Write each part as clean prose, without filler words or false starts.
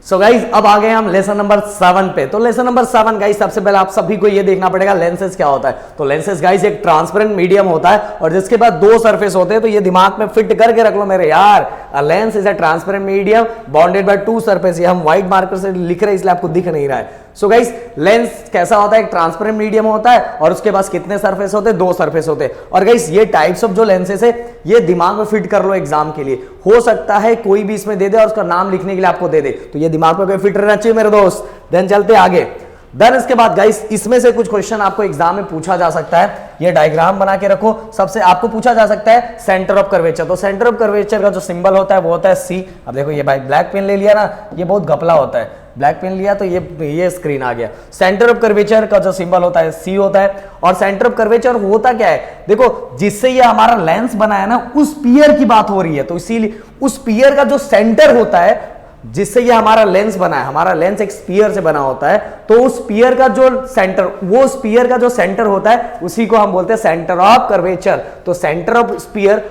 So guys अब आ गए हम लेसन नंबर 7 पे। तो लेसन नंबर 7 गाइज सबसे पहले आप सभी को ये देखना पड़ेगा लेंसेज क्या होता है। तो लेंसेज गाइज एक ट्रांसपेरेंट मीडियम होता है और जिसके बाद दो सरफेस होते हैं। तो ये दिमाग में फिट करके रख लो मेरे यार, lens is a transparent medium bonded by two surface. ये हम व्हाइट मार्कर से लिख रहे हैं इसलिए आपको दिख नहीं रहा है। सो गाइज लेंस कैसा होता है, एक ट्रांसपेरेंट मीडियम होता है और उसके पास कितने सरफेस होते हैं, दो सरफेस होते हैं। और गाइज ये टाइप्स ऑफ जो लेंसेज है ये दिमाग में फिट कर लो एग्जाम के लिए। हो सकता है कोई भी इसमें दे दे और उसका नाम लिखने के लिए आपको दे दे, तो ये दिमाग में फिट रहना चाहिए मेरे दोस्त। देन चलते आगे। देन इसके बाद गाइस इसमें से कुछ क्वेश्चन आपको एग्जाम में पूछा जा सकता है। ये डायग्राम बना के रखो। सबसे आपको पूछा जा सकता है सेंटर ऑफ कर्वेचर। तो सेंटर ऑफ कर्वेचर का जो सिंबल होता है वो होता है सी। अब देखो ये भाई ब्लैक पेन ले लिया ना, ये बहुत घपला होता है। ब्लैक पेन लिया तो ये स्क्रीन आ गया। सेंटर ऑफ कर्वेचर का जो सिंबल होता है सी होता है। और सेंटर ऑफ कर्वेचर होता क्या है, देखो जिससे ये हमारा लेंस बना है ना उस स्फीयर की बात हो रही है। तो इसीलिए उस स्फीयर का जो सेंटर होता है जिससे ये हमारा लेंस बना है, हमारा लेंस एक स्फीयर से बना होता है। तो उस स्फीयर का जो सेंटर, वो स्फीयर का जो सेंटर होता है उसी को हम बोलते हैं सेंटर ऑफ कर्वेचर। तो centre of sphere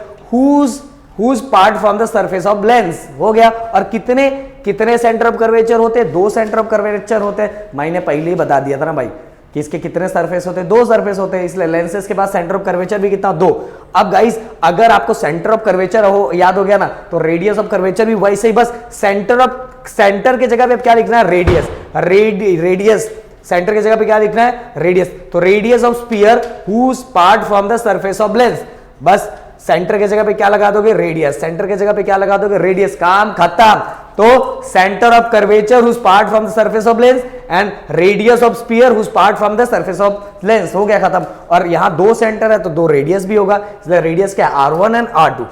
whose part from the surface of lens हो गया। और कितने सेंटर ऑफ कर्वेचर होते हैं, दो सेंटर ऑफ कर्वेचर होते हैं। मैंने पहले ही बता दिया था ना भाई कि इसके कितने सरफेस होते हैं, दो सरफेस होते हैं। इसलिए लेंसेज के पास सेंटर ऑफ कर्वेचर भी कितना, दो। अब गाइस अगर आपको सेंटर ऑफ कर्वेचर याद हो गया ना, तो रेडियस ऑफ कर्वेचर भी वैसे ही, बस सेंटर की जगह पे क्या लिखना है, रेडियस। रेडियस सेंटर की जगह पे क्या लिखना है, रेडियस। तो radius of sphere whose part from the surface of lens, बस सेंटर के जगह पे क्या लगा दोगे, रेडियस। सेंटर के जगह पे क्या लगा दोगे, रेडियस। काम खत्म। तो centre of curvature whose part from the surface of lens and radius of sphere whose part from the surface of lens, हो गया खत्म। और यहां दो सेंटर है तो दो रेडियस भी होगा, इसलिए रेडियस क्या है, R1 एंड R2।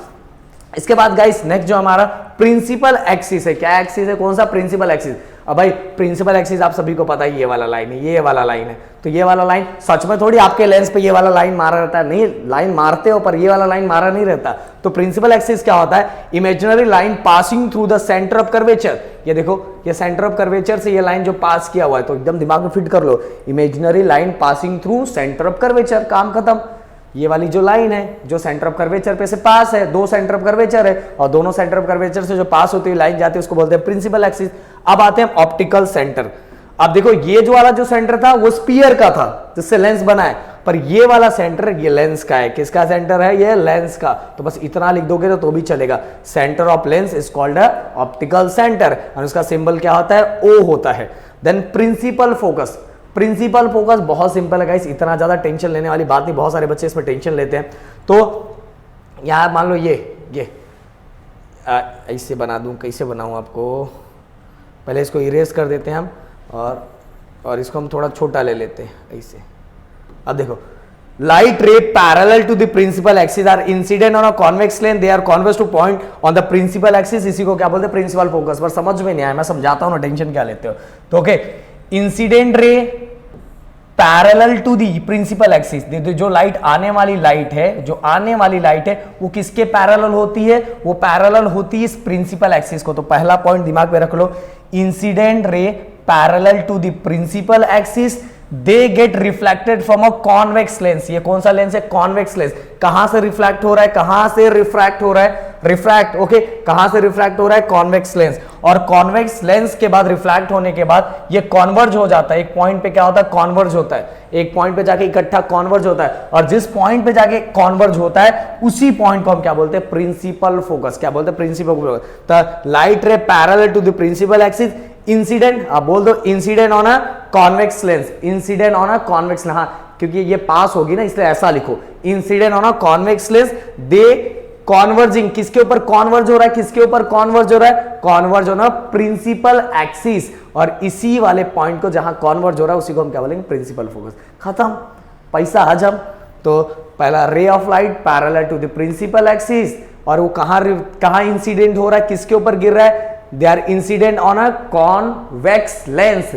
इसके बाद गाइस नेक्स्ट जो हमारा प्रिंसिपल एक्सिस है, क्या एक्सिस है, कौन सा, प्रिंसिपल एक्सिस। अब भाई प्रिंसिपल एक्सिस आप सभी को पता है, ये वाला लाइन है, ये वाला लाइन है। तो ये वाला लाइन सच में थोड़ी आपके लेंस पे ये वाला लाइन मारा रहता है, नहीं, लाइन मारते हो पर ये वाला लाइन मारा नहीं रहता। तो प्रिंसिपल एक्सिस क्या होता है, imaginary line passing through the centre of curvature. ये देखो ये सेंटर ऑफ कर्वेचर से ये लाइन जो पास किया हुआ है, तो एकदम दिमाग में फिट कर लो, imaginary line passing through centre of curvature. काम खत्म। ये वाली जो लाइन है जो सेंटर ऑफ कर्वेचर पे से पास है, दो सेंटर ऑफ कर्वेचर है और दोनों सेंटर ऑफ कर्वेचर से जो पास होती है लाइन जाती है उसको बोलते हैं प्रिंसिपल एक्सिस। अब आते हैं ऑप्टिकल सेंटर। अब देखो ये जो वाला जो सेंटर था वो स्फीयर का था जिससे लेंस बना है, पर ये वाला सेंटर ये लेंस का है। किसका सेंटर है, ये लेंस का। तो बस इतना लिख दोगे तो भी चलेगा। Centre of lens is called a optical centre और उसका सिंबल क्या होता है, O होता है। Then principal focus. Principal focus बहुत सिंपल है गाइस, इतना ज्यादा टेंशन लेने वाली बात नहीं। बहुत सारे बच्चे इसमें टेंशन लेते हैं। तो यहां मान लो ये ऐसे बना दूं, कैसे बनाऊं आपको, पहले इसको इरेज कर देते हैं हम और इसको हम थोड़ा छोटा ले लेते हैं ऐसे। अब देखो light ray parallel to the principal axis are incident on a convex lens, they are convex to point on the principal axis. इसी को क्या बोलते हैं, प्रिंसिपल फोकस। पर समझ में नहीं आया, मैं समझाता हूं ना, टेंशन क्या लेते हो। तो okay, incident ray parallel to the principal axis. जो लाइट आने वाली लाइट है वो किसके पैरेलल होती है, वो पैरेलल होती है इस प्रिंसिपल एक्सिस को। तो पहला पॉइंट दिमाग में रख लो, incident ray parallel to the principal axis, they get reflected from a convex lens. ये कौन सा लेंस है, कॉन्वेक्स लेंस। कहां से रिफ्लेक्ट हो रहा है, कहां से रिफ्रैक्ट हो रहा है, रिफ्रैक्ट। ओके, कहां से रिफ्रैक्ट हो रहा है, कॉन्वेक्स लेंस। और कॉन्वेक्स लेंस के बाद रिफ्लैक्ट होने के बाद ये कॉन्वर्ज हो जाता है। एक पॉइंट पे क्या होता है, कॉन्वर्ज होता है। एक पॉइंट पे जाके इकट्ठा कॉन्वर्ज होता है और जिस पॉइंट पे जाके कॉन्वर्ज होता है उसी पॉइंट को हम क्या बोलते हैं, प्रिंसिपल फोकस। क्या बोलते हैं, प्रिंसिपल फोकस। तो light ray parallel to the principal axis, incident, आप बोल दो incident on a convex lens. Incident on a convex, हाँ क्योंकि ये पास होगी ना इसलिए ऐसा लिखो, incident on a convex lens, they converging. किसके ऊपर कॉन्वर्ज हो रहा है, किसके ऊपर कॉन्वर्ज हो रहा है, converge on a principal axis. और इसी वाले पॉइंट को जहां कॉन्वर्ज हो रहा है उसी को हम क्या बोलेंगे, प्रिंसिपल फोकस। खत्म, पैसा हजम। तो पहला ray of light parallel to the principal axis, और वो कहां इंसिडेंट हो रहा है, किसके ऊपर गिर रहा है, they are incident on a convex lens.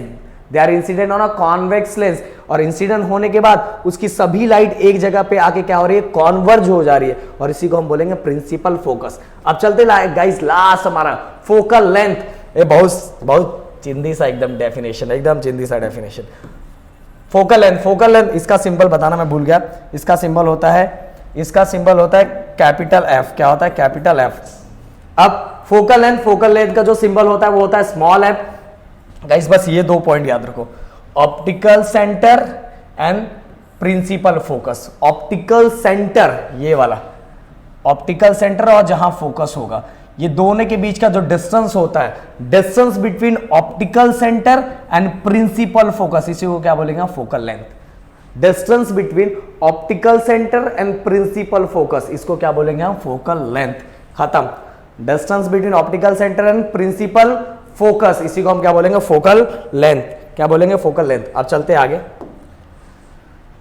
They are incident on a convex lens. और इंसिडेंट होने के बाद उसकी सभी लाइट एक जगह पे आके क्या हो रही है, कॉन्वर्ज हो जा रही है और इसी को हम बोलेंगे प्रिंसिपल फोकस। अब चलते गाइस लास्ट हमारा फोकल लेंथ। ये बहुत चिंदी सा एकदम डेफिनेशन है, एकदम चिंदी सा definition. Focal length, focal length इसका सिंबल बताना मैं भूल गया। इसका सिंबल होता है कैपिटल एफ। क्या होता है, कैपिटल एफ। अब फोकल लेंथ का जो सिंबल होता है वो होता है स्मॉल एफ। गाइस बस ये 2 पॉइंट याद रखो, optical centre and principal focus. Optical centre ये वाला ऑप्टिकल सेंटर और जहां फोकस होगा, ये दोनों के बीच का जो डिस्टेंस होता है, distance between optical centre and principal focus, इसी को क्या बोलेंगे? Focal length. Distance between optical centre and principal focus, इसको क्या बोलेंगे हम? Focal length. खत्म। Distance between optical centre and principal focus, इसी को हम क्या बोलेंगे? Focal length. क्या बोलेंगे? Focal length. अब चलते आगे।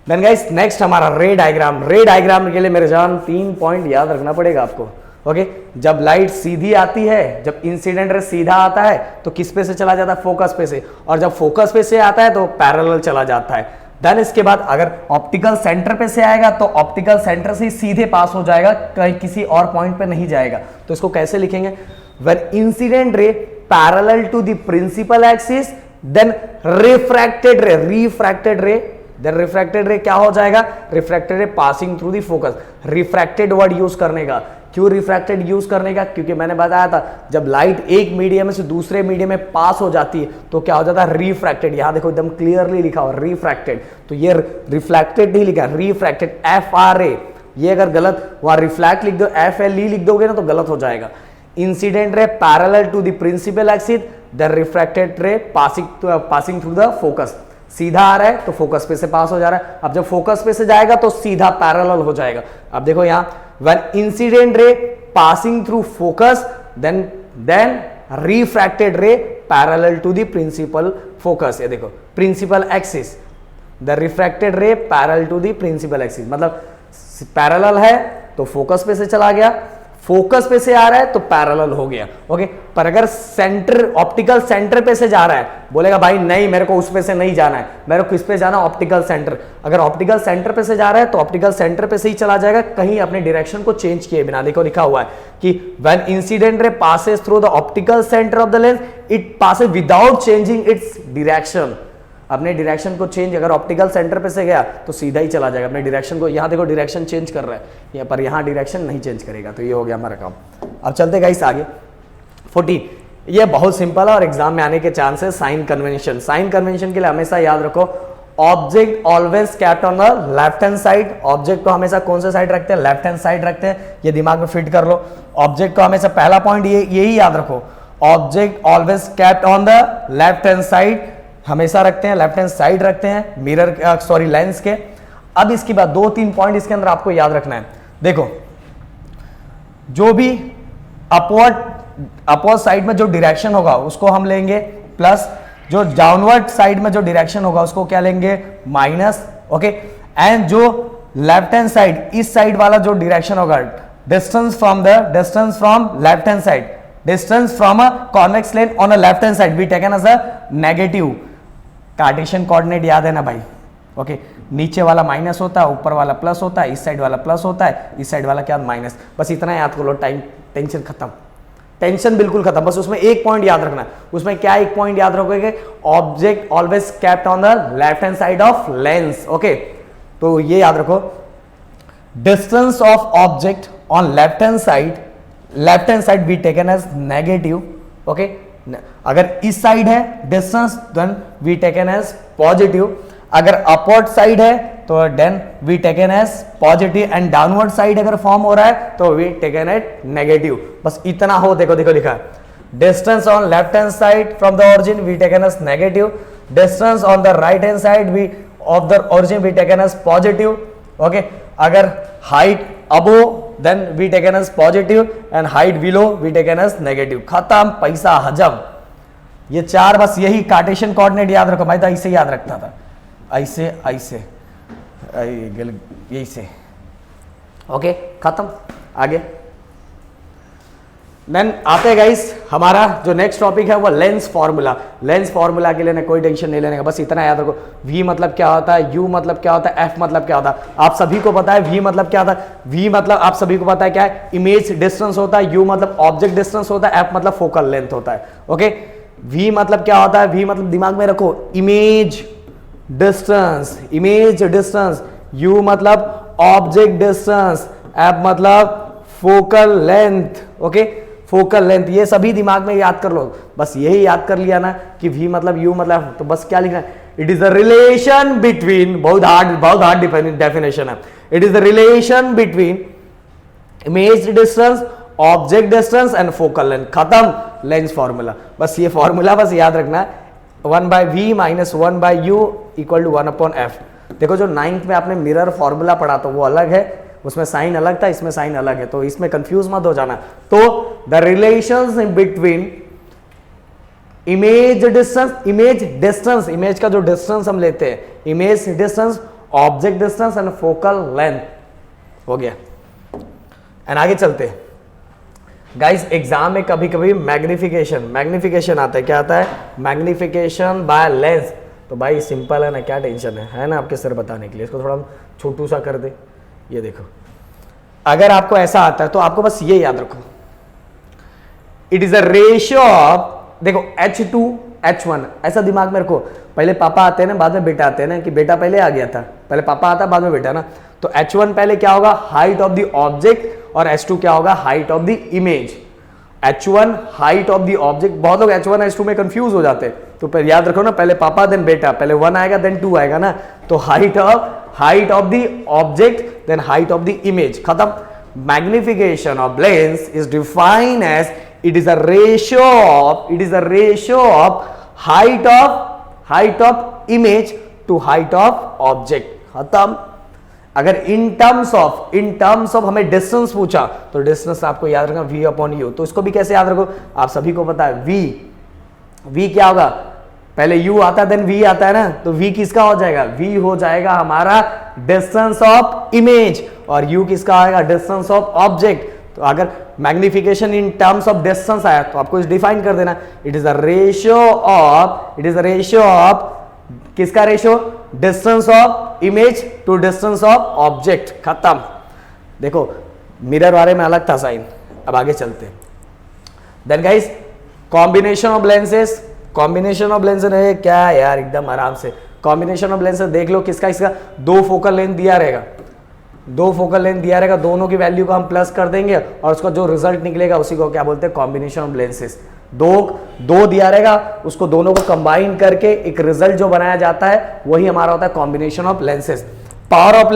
देन गाइस नेक्स्ट हमारा रे डायग्राम। रे डायग्राम के लिए मेरे जान 3 पॉइंट याद रखना पड़ेगा आपको। ओके, जब लाइट सीधी आती है, जब इंसिडेंट रे सीधा आता है तो किस पे से चला जाता है? फोकस पे से। और जब फोकस पे से आता है तो पैरेलल चला जाता है। देन इसके बाद अगर ऑप्टिकल सेंटर पे से आएगा तो ऑप्टिकल सेंटर से सीधे पास हो जाएगा, कहीं किसी और पॉइंट पे नहीं जाएगा। तो इसको कैसे लिखेंगे? When incident ray parallel to the principal axis then refracted ray then refracted ray क्या हो जाएगा? Refracted ray passing through the focus. Refracted word use करने का, क्यों रिफ्रैक्टेड यूज करने का? क्योंकि मैंने बताया था जब लाइट एक मीडियम से दूसरे मीडियम में पास हो जाती है तो क्या हो जाता है? रिफ्रैक्टेड। यहां देखो एकदम क्लियरली लिखा हुआ रिफ्रैक्टेड, तो ये रिफ्लेक्टेड नहीं लिखा, रिफ्रैक्टेड FRA। ये अगर गलत वहां रिफ्लैक्ट लिख दो, FLE लिख दोगे ना तो गलत हो जाएगा। Incident ray parallel to the principal axis the refracted ray passing through the focus. सीधा आ रहा है तो फोकस पे से पास हो जा रहा है। अब जब फोकस पे से जाएगा तो सीधा पैरेलल हो जाएगा। अब देखो यहां when incident ray passing through focus then refracted ray parallel to the principal focus। ये देखो principal axis, the refracted ray parallel to the principal axis, मतलब पैरेलल है तो फोकस पे से चला गया, फोकस पे से आ रहा है तो पैरेलल हो गया। ओके, पर अगर सेंटर ऑप्टिकल सेंटर पे से जा रहा है, बोलेगा भाई नहीं मेरे को उस पे से नहीं जाना है, मेरे को किस पे जाना? Optical centre. अगर ऑप्टिकल सेंटर पे से जा रहा है तो ऑप्टिकल सेंटर पे से ही चला जाएगा, कहीं अपने डायरेक्शन को चेंज किए बिना। देखो लिखा हुआ है कि when incident ray passes through the optical centre of the lens it passes without changing its direction. अपने डायरेक्शन को चेंज, अगर ऑप्टिकल सेंटर पे से गया तो सीधा ही चला जाएगा अपने डायरेक्शन को। यहां देखो डायरेक्शन चेंज कर रहा है यहाँ पर, यहां डायरेक्शन नहीं चेंज करेगा। तो ये हो गया हमारा काम। अब चलते गाइस आगे। 14, ये बहुत सिंपल है और एग्जाम में आने के chances. Sign convention. Sign convention के लिए हमेशा याद रखो, object always kept on the left hand side. Object को हमेशा कौन से साइड रखते हैं? लेफ्ट हैंड साइड रखते हैं। ये दिमाग में फिट कर लो। ऑब्जेक्ट को हमेशा पहला पॉइंट यही याद रखो, object always kept on the left hand side, हमेशा रखते हैं लेफ्ट हैंड साइड रखते हैं मिरर लेंस के। अब इसके बाद 2-3 पॉइंट इसके अंदर आपको याद रखना है। देखो, जो भी अपवर्ड साइड में जो डायरेक्शन होगा उसको हम लेंगे प्लस, जो डाउनवर्ड साइड में जो डायरेक्शन होगा उसको क्या लेंगे? माइनस। ओके, एंड जो लेफ्ट हैंड साइड, इस साइड वाला जो डायरेक्शन होगा, distance from left hand side, distance from a convex lens on a left hand side be taken as a negative. Cartesian coordinate याद है ना भाई? ओके, नीचे वाला माइनस होता है, ऊपर वाला प्लस होता है, इस साइड वाला प्लस होता है, इस साइड वाला क्या? माइनस। बस इतना याद कर लो, टेंशन खत्म, टेंशन बिल्कुल खत्म। बस उसमें एक पॉइंट याद रखना है। उसमें क्या एक पॉइंट याद रखोगे? Object always kept on the left hand side of lens. Okay, तो ये याद रखो, distance of object on left hand side be taken as negative. Okay, अगर इस साइड है distance then we taken as positive, अगर अपवर्ड साइड है तो then we taken as positive, and downward side अगर फॉर्म हो रहा है तो वी टेकन एट नेगेटिव। बस इतना हो। देखो लिखा है, distance on left hand side from the origin we taken as negative, distance on the right hand side we of the origin we taken as positive. Okay, अगर height above then we taken as positive and height below we taken as negative। खत्म, पैसा हजम। ये 4 बस यही Cartesian coordinate याद रखो। मैं तो ऐसे याद रखता था, ऐसे यही से। ओके, खत्म। आगे देन आते गाइस, हमारा जो नेक्स्ट टॉपिक है वो लेंस फॉर्मूला। लेंस फॉर्मूला के लिए ना कोई टेंशन नहीं लेने का, बस इतना याद रखो, V मतलब क्या होता है, U मतलब क्या होता है, F मतलब क्या होता है। आप सभी को पता है V मतलब क्या होता है। V मतलब आप सभी को पता है क्या है? इमेज डिस्टेंस होता है। U मतलब ऑब्जेक्ट डिस्टेंस होता है। F मतलब फोकल लेंथ होता है। ओके, V मतलब क्या होता है? V मतलब दिमाग में रखो, इमेज डिस्टेंस। U मतलब ऑब्जेक्ट डिस्टेंस। F मतलब focal length. Okay, focal length, ये सभी दिमाग में याद कर लो। बस यही याद कर लिया ना कि v मतलब u मतलब, तो बस क्या लिखना है, it is the relation between, बहुत हार्ड डेफिनेशन है, it is the relation between image distance, object distance and focal length. खत्म, लेंस फॉर्मूला। बस ये फॉर्मूला बस याद रखना है, 1/v minus 1/u equal to 1/f। देखो जो 9th में आपने मिरर फॉर्मूला पढ़ा तो वो अलग है, उसमें साइन अलग था, इसमें साइन अलग है, तो इसमें कंफ्यूज मत हो जाना। तो the relations in between image distance, image का जो डिस्टेंस हम लेते हैं, image distance, object distance and focal length हो गया। एंड आगे चलते गाइस, एग्जाम में कभी कभी मैग्निफिकेशन आता है। क्या आता है? Magnification by lens. तो भाई सिंपल है ना, क्या टेंशन है ना आपके सर बताने के लिए। इसको थोड़ा हम छोटू सा कर दे। ये देखो, अगर आपको ऐसा आता है तो आपको बस ये याद रखो, it is a ratio of, देखो H2 H1 ऐसा दिमाग में रखो। पहले पापा आते हैं ना, बाद में बेटा आते हैं ना, कि बेटा पहले आ गया था, पहले पापा आता बाद में बेटा ना। तो H1 पहले क्या होगा, हाइट ऑफ द ऑब्जेक्ट, और H2 क्या होगा, height of the image. H1 height of the object, बहुत लोग H1 H2 में कंफ्यूज हो जाते हैं, तो पहले याद रखो ना, पहले पापा देन बेटा, पहले 1 आएगा देन 2 आएगा ना। तो height of the object then height of the image, खत्म। Magnification of lens is defined as it is a ratio of height of image to height of object, खत्म। अगर इन टर्म्स ऑफ हमें डिस्टेंस पूछा तो distance आपको याद रखना v upon u। तो इसको भी कैसे याद रखो, आप सभी को पता है v क्या होगा, पहले u आता है देन v आता है ना, तो v किसका हो जाएगा, v हो जाएगा हमारा डिस्टेंस ऑफ इमेज, और u किसका आएगा, डिस्टेंस ऑफ ऑब्जेक्ट। तो अगर magnification in terms of distance आया तो आपको इस डिफाइन कर देना, it is a ratio of किसका रेशियो, distance of image to distance of object, खत्म। देखो मिरर वाले में अलग था साइन, अब आगे चलते हैं। Then guys, combination of lenses है क्या यार, एकदम आराम से कॉम्बिनेशन ऑफ लेंसेज देख लो, किसका दो फोकल लेंथ दिया रहेगा, दोनों की वैल्यू को हम प्लस कर देंगे और उसका जो रिजल्ट निकलेगा उसी को क्या बोलते हैं, कॉम्बिनेशन ऑफ लेंसेज। दो दिया रहेगा, उसको दोनों को कंबाइन करके एक रिजल्ट जो बनाया जाता है वही हमारा होता है combination of lenses. Power of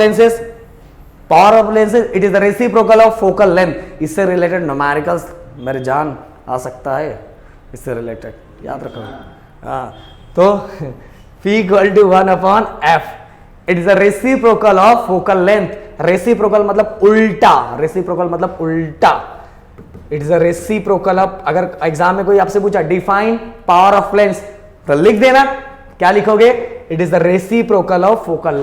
lenses it is the reciprocal of focal length. इससे रिलेटेड न्यूमेरिकल्स मेरे जान आ सकता है, इससे रिलेटेड याद रखो। हाँ, तो P = 1/f, it is the reciprocal of focal length. Reciprocal मतलब उल्टा, it is a reciprocal of, अगर एग्जाम में कोई आपसे पूछा डिफाइन पावर ऑफ लेंस तो लिख देना, क्या लिखोगे, it is the reciprocal of focal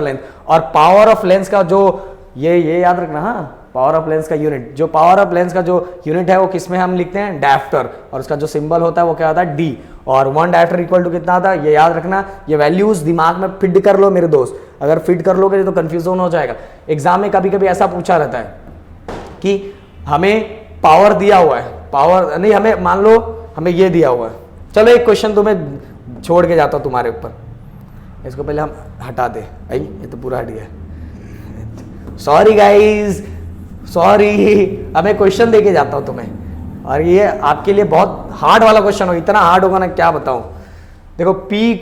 length, और पावर ऑफ लेंस का जो ये याद रखना, हाँ, पावर ऑफ लेंस का यूनिट है वो किसमें हम लिखते हैं, डायप्टर, और उसका जो सिंबल होता है वो क्या होता है, D, और 1 डायप्टर इक्वल टू कितना आता है, ये याद रखना। ये वैल्यूज दिमाग में फिट कर लो मेरे दोस्त, अगर फिट कर लोगे तो कंफ्यूजन हो जाएगा। एग्जाम में कभी कभी ऐसा पूछा रहता है कि हमें पावर दिया हुआ है, पावर नहीं, हमें मान लो हमें ये दिया हुआ है, चलो एक क्वेश्चन तुम्हें छोड़ के जाता हूं तुम्हारे ऊपर, इसको पहले हम हटा दे, आई ये तो पूरा हट गया, सॉरी गाइज, हमें क्वेश्चन देके जाता हूं तुम्हें, और ये आपके लिए बहुत हार्ड वाला क्वेश्चन होगा, इतना हार्ड होगा ना क्या बताऊं। देखो P =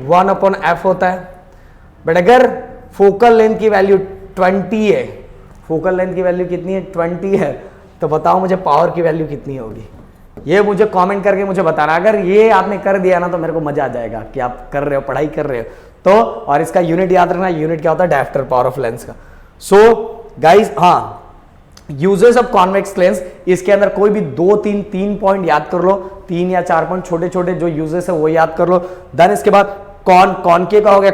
1/f होता है, बट अगर फोकल लेंथ की वैल्यू 20 है, फोकल लेंथ की वैल्यू कितनी है, 20 है, तो बताओ मुझे पावर की वैल्यू कितनी होगी, ये मुझे कमेंट करके मुझे बताना। अगर ये आपने कर दिया ना तो मेरे को मजा आ जाएगा कि आप कर रहे हो, पढ़ाई कर रहे हो तो। और इसका यूनिट याद रखना, यूनिट क्या होता है, डायप्टर, पावर ऑफ लेंस का। सो गाइज, हाँ, यूजेस ऑफ कॉन्वेक्स लेंस, इसके अंदर कोई भी 2-3 पॉइंट याद कर लो, 3 या 4 पॉइंट छोटे छोटे जो यूजेस है वो याद कर लो। देन इसके बाद कॉनकेव का हो गया,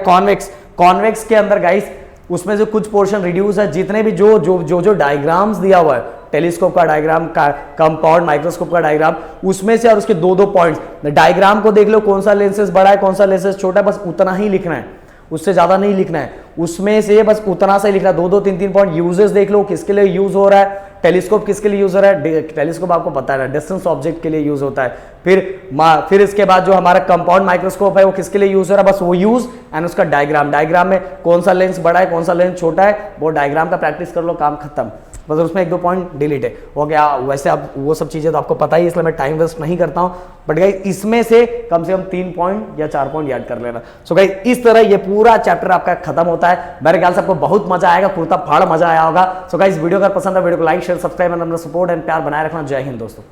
कॉन्वेक्स के अंदर गाइस उसमें से कुछ पोर्शन रिड्यूस है, जितने भी जो डायग्राम्स दिया हुआ है, टेलीस्कोप का डायग्राम, कंपाउंड माइक्रोस्कोप का डायग्राम, उसमें से और उसके 2-2 पॉइंट्स, डायग्राम को देख लो, कौन सा लेंसेज बड़ा है कौन सा लेंसेज छोटा है, बस उतना ही लिखना है, उससे ज्यादा नहीं लिखना है, उसमें से बस उतना सा ही लिखना है। 2-3 पॉइंट यूजेस देख लो, किसके लिए यूज हो रहा है, टेलीस्कोप किसके लिए यूज हो रहा है, टेलीस्कोप आपको पता है डिस्टेंस ऑब्जेक्ट के लिए यूज होता है। फिर इसके बाद जो हमारा कंपाउंड माइक्रोस्कोप है वो किसके लिए यूज हो रहा है, बस वो यूज एंड उसका डायग्राम में कौन सा लेंस बड़ा है कौन सा लेंस छोटा है, वो डायग्राम का प्रैक्टिस कर लो, काम खत्म। बस उसमें 1-2 पॉइंट डिलीट है हो गया। वैसे अब वो सब चीजें तो आपको पता ही, इसलिए मैं टाइम वेस्ट नहीं करता हूं, बट गाइस इसमें से कम 3 पॉइंट या 4 पॉइंट याद कर लेना। सो गाइस इस तरह ये पूरा चैप्टर आपका खत्म होता है। मेरे ख्याल से आपको बहुत मजा आएगा, कुर्ता फाड़ मजा आया होगा। सो गाइस वीडियो अगर पसंद है वीडियो को लाइक शेयर सब्सक्राइब एंड अपना सपोर्ट एंड प्यार बनाए रखना। जय हिंद दोस्तों।